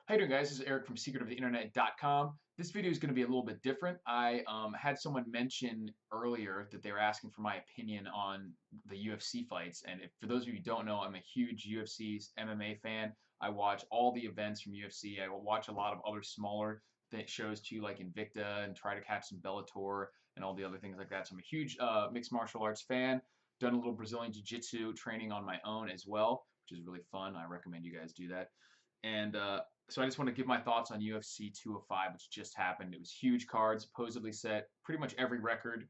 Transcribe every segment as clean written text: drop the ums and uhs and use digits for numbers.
How you doing, guys? This is Eric from secretoftheinternet.com. This video is going to be a little bit different. I had someone mention earlier that they were asking for my opinion on the UFC fights, and for those of you who don't know, I'm a huge UFC MMA fan. I watch all the events from UFC. I watch a lot of other smaller shows too, like Invicta, and try to catch some Bellator and all the other things like that. So I'm a huge mixed martial arts fan. Done a little Brazilian Jiu-Jitsu training on my own as well, which is really fun. I recommend you guys do that. And so I just want to give my thoughts on UFC 205, which just happened. It was huge card, supposedly set pretty much every record,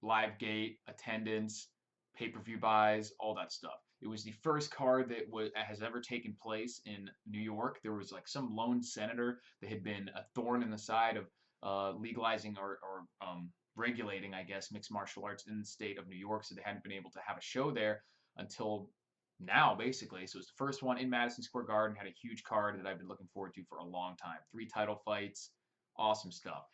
live gate, attendance, pay-per-view buys, all that stuff. It was the first card that has ever taken place in New York. There was like some lone senator that had been a thorn in the side of legalizing or regulating, I guess, mixed martial arts in the state of New York, so they hadn't been able to have a show there until now, basically. So it was the first one in Madison Square Garden, had a huge card that I've been looking forward to for a long time. 3 title fights, awesome stuff.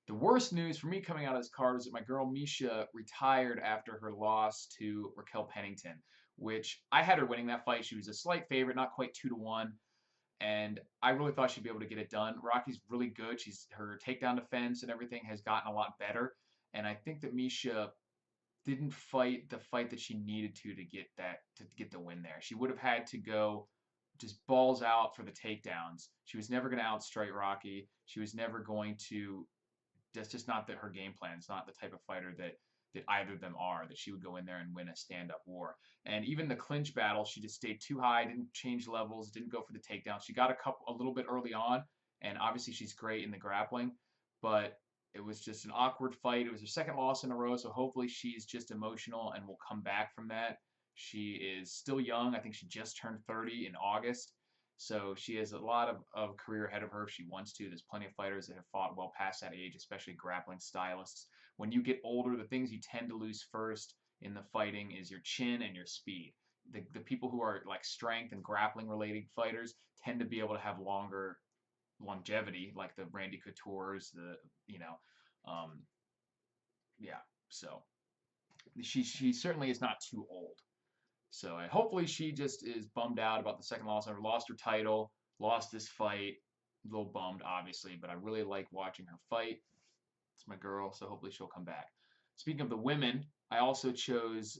The worst news for me coming out of this card is that my girl Miesha retired after her loss to Raquel Pennington, which I had her winning that fight. She was a slight favorite, not quite 2-1, and I really thought she'd be able to get it done. Rocky's really good. Her takedown defense and everything has gotten a lot better, and I think that Miesha didn't fight the fight that she needed to get the win there. She would have had to go just balls out for the takedowns. She was never going to outstrike Rocky. She was never going to. That's just not her game plan. It's not the type of fighter that either of them are. That she would go in there and win a stand-up war. And even the clinch battle, she just stayed too high, didn't change levels, didn't go for the takedown. She got a little bit early on, and obviously she's great in the grappling, but it was just an awkward fight. It was her second loss in a row, so hopefully she's just emotional and will come back from that. She is still young. I think she just turned 30 in August. So she has a lot of career ahead of her if she wants to. There's plenty of fighters that have fought well past that age, especially grappling stylists. When you get older, the things you tend to lose first in the fighting is your chin and your speed. The people who are like strength and grappling related fighters tend to be able to have longer longevity, like the Randy Couture's, um, yeah. So she certainly is not too old. So hopefully she just is bummed out about the second loss. Never lost her title, lost this fight. A little bummed, obviously, but I really like watching her fight. It's my girl, so hopefully she'll come back. Speaking of the women, I also chose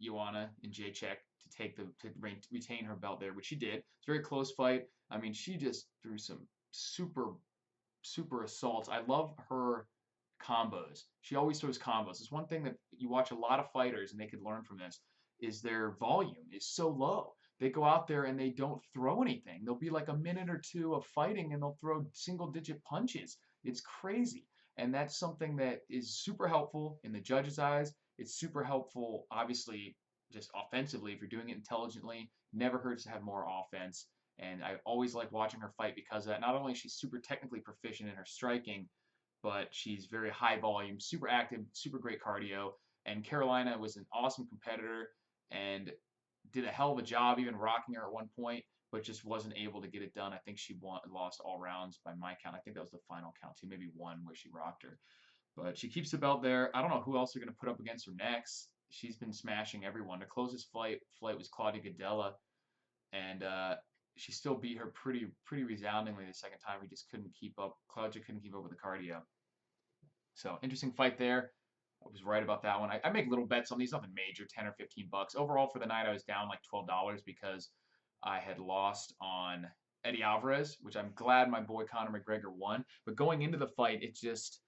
Joanna Jedrzejczyk to retain her belt there, which she did. It's a very close fight. I mean, she just threw some super assaults. I love her combos. She always throws combos. It's one thing that you watch a lot of fighters and they could learn from this is their volume is so low. They go out there and they don't throw anything. They'll be like a minute or two of fighting and they'll throw single-digit punches. It's crazy. And that's something that is super helpful in the judge's eyes. It's super helpful, obviously, just offensively if you're doing it intelligently. Never hurts to have more offense. And I always like watching her fight because of that. Not only is she super technically proficient in her striking, but she's very high volume, super active, super great cardio. And Carolina was an awesome competitor and did a hell of a job even rocking her at one point, but just wasn't able to get it done. I think she lost all rounds by my count. I think that was the final count too, maybe one where she rocked her. But she keeps the belt there. I don't know who else they're going to put up against her next. She's been smashing everyone. The closest fight was Claudia Gadelha, and she still beat her pretty resoundingly the second time. He just couldn't keep up. Claudia couldn't keep up with the cardio. So interesting fight there. I was right about that one. I make little bets on these, nothing major, 10 or 15 bucks. Overall for the night, I was down like $12 because I had lost on Eddie Alvarez, which I'm glad my boy Conor McGregor won. But going into the fight, it just,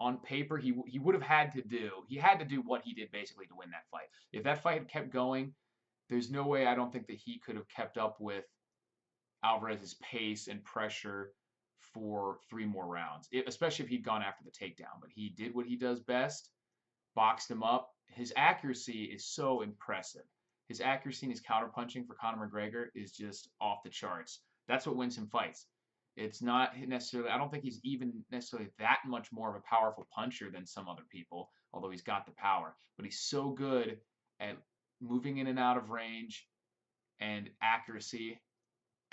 on paper, he would have had to do what he did basically to win that fight. If that fight had kept going, there's no way I don't think that he could have kept up with Alvarez's pace and pressure for 3 more rounds, especially if he'd gone after the takedown. But he did what he does best, boxed him up. His accuracy is so impressive. His accuracy and his counterpunching for Conor McGregor is just off the charts. That's what wins him fights. It's not necessarily, I don't think he's even necessarily that much more of a powerful puncher than some other people, although he's got the power. But he's so good at moving in and out of range and accuracy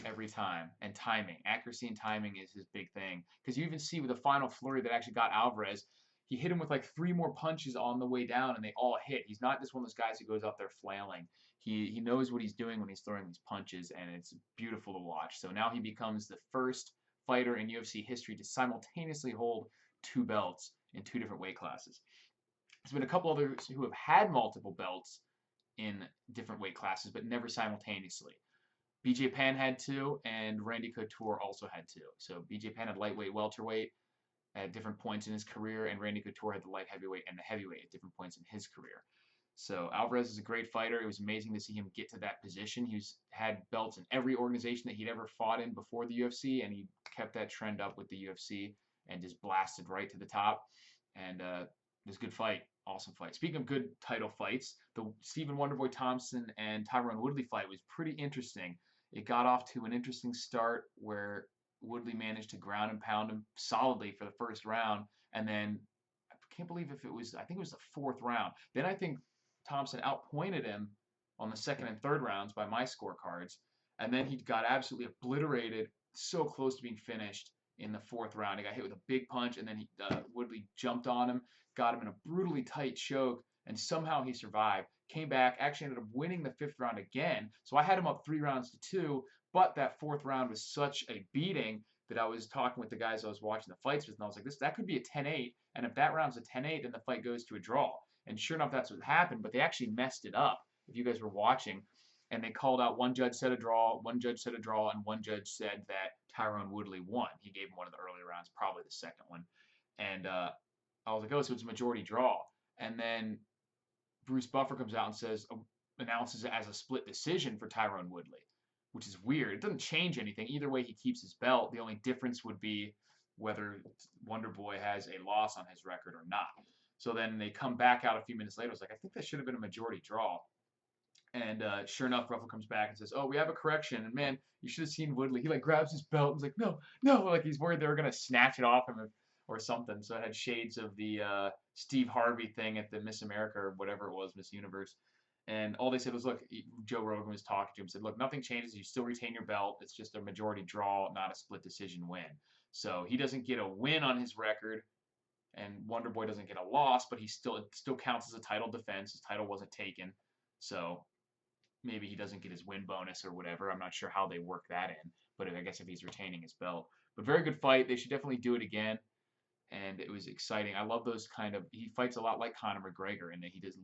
every time, and timing. Accuracy and timing is his big thing. Because you even see with the final flurry that actually got Alvarez, he hit him with like 3 more punches on the way down, and they all hit. He's not just one of those guys who goes out there flailing. He knows what he's doing when he's throwing these punches, and it's beautiful to watch. So now he becomes the first fighter in UFC history to simultaneously hold 2 belts in 2 different weight classes. There's been a couple others who have had multiple belts in different weight classes, but never simultaneously. BJ Penn had 2, and Randy Couture also had 2. So BJ Penn had lightweight, welterweight at different points in his career, and Randy Couture had the light heavyweight and the heavyweight at different points in his career. So Alvarez is a great fighter. It was amazing to see him get to that position. He's had belts in every organization that he'd ever fought in before the UFC, and he kept that trend up with the UFC and just blasted right to the top. And it was a good fight. Awesome fight. Speaking of good title fights, the Stephen Wonderboy Thompson and Tyron Woodley fight was pretty interesting. It got off to an interesting start where Woodley managed to ground and pound him solidly for the first round, and then I can't believe if it was, I think it was the 4th round. Then I think Thompson outpointed him on the 2nd and 3rd rounds by my scorecards, and then he got absolutely obliterated, so close to being finished in the 4th round. He got hit with a big punch, and then Woodley jumped on him, got him in a brutally tight choke, and somehow he survived. Came back, actually ended up winning the 5th round again. So I had him up 3 rounds to 2, but that 4th round was such a beating that I was talking with the guys I was watching the fights with, and I was like, that could be a 10-8, and if that round's a 10-8, then the fight goes to a draw. And sure enough, that's what happened, but they actually messed it up, if you guys were watching. And they called out, one judge said a draw, one judge said a draw, and one judge said that Tyron Woodley won. He gave him one of the earlier rounds, probably the 2nd one. And I was like, oh, so it's a majority draw. And then Bruce Buffer comes out and says, announces it as a split decision for Tyron Woodley, which is weird. It doesn't change anything. Either way, he keeps his belt. The only difference would be whether Wonderboy has a loss on his record or not. So then they come back out a few minutes later. I was like, I think that should have been a majority draw. And sure enough, Ruffle comes back and says, oh, we have a correction. And man, you should have seen Woodley. He like grabs his belt and he's like, no, no. Like he's worried they were going to snatch it off him or something. So it had shades of the Steve Harvey thing at the Miss America or whatever it was, Miss Universe. And all they said was, look, Joe Rogan was talking to him, said, look, nothing changes. You still retain your belt. It's just a majority draw, not a split decision win. So he doesn't get a win on his record, and Wonderboy doesn't get a loss, but it still counts as a title defense. His title wasn't taken. So maybe he doesn't get his win bonus or whatever. I'm not sure how they work that in, but I guess if he's retaining his belt. But very good fight. They should definitely do it again. And it was exciting. I love those kind of, he fights a lot like Conor McGregor in that he does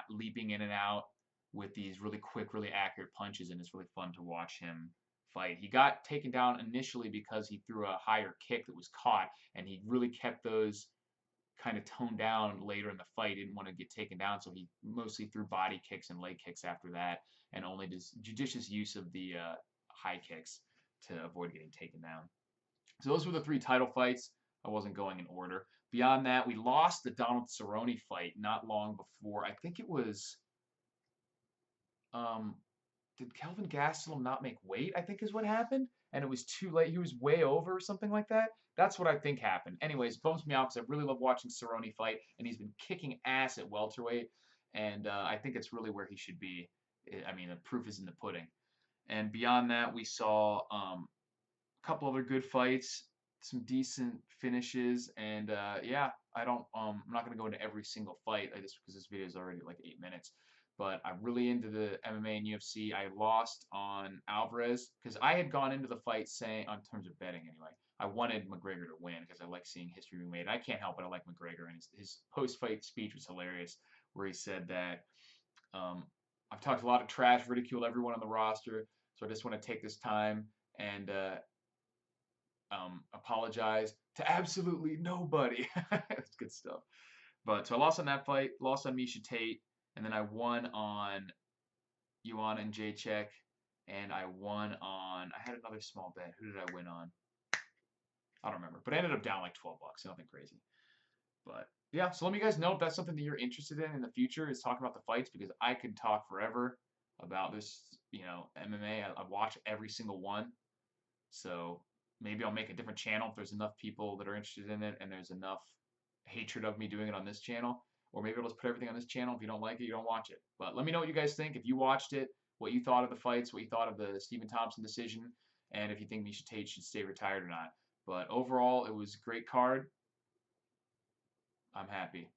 leaping in and out with these really quick, really accurate punches, and it's really fun to watch him fight. He got taken down initially because he threw a higher kick that was caught, and he really kept those kind of toned down later in the fight. He didn't want to get taken down, so he mostly threw body kicks and leg kicks after that, and only does judicious use of the high kicks to avoid getting taken down. So those were the 3 title fights. I wasn't going in order. Beyond that, we lost the Donald Cerrone fight not long before. I think it was, did Kelvin Gastelum not make weight, I think is what happened? And it was too late. He was way over or something like that. That's what I think happened. Anyways, bums me out because I really love watching Cerrone fight, and he's been kicking ass at welterweight, and I think it's really where he should be. I mean, the proof is in the pudding. And beyond that, we saw a couple other good fights, some decent finishes, and yeah, I'm not going to go into every single fight just because this video is already like 8 minutes. But I'm really into the MMA and UFC. I lost on Alvarez because I had gone into the fight saying, on terms of betting anyway, I wanted McGregor to win because I like seeing history being made. I can't help it. I like McGregor, and his post-fight speech was hilarious, where he said that I've talked a lot of trash, ridiculed everyone on the roster, so I just want to take this time and apologize to absolutely nobody. That's good stuff. But so I lost on that fight, lost on Miesha Tate, and then I won on Joanna Jedrzejczyk, and I won on, I had another small bet. Who did I win on? I don't remember, but I ended up down like $12, nothing crazy. But yeah, so let me guys know if that's something that you're interested in the future, is talking about the fights, because I could talk forever about this, MMA. I watch every single one. So maybe I'll make a different channel if there's enough people that are interested in it and there's enough hatred of me doing it on this channel. Or maybe I'll just put everything on this channel. If you don't like it, you don't watch it. But let me know what you guys think. If you watched it, what you thought of the fights, what you thought of the Stephen Thompson decision, and if you think Miesha Tate should stay retired or not. But overall, it was a great card. I'm happy.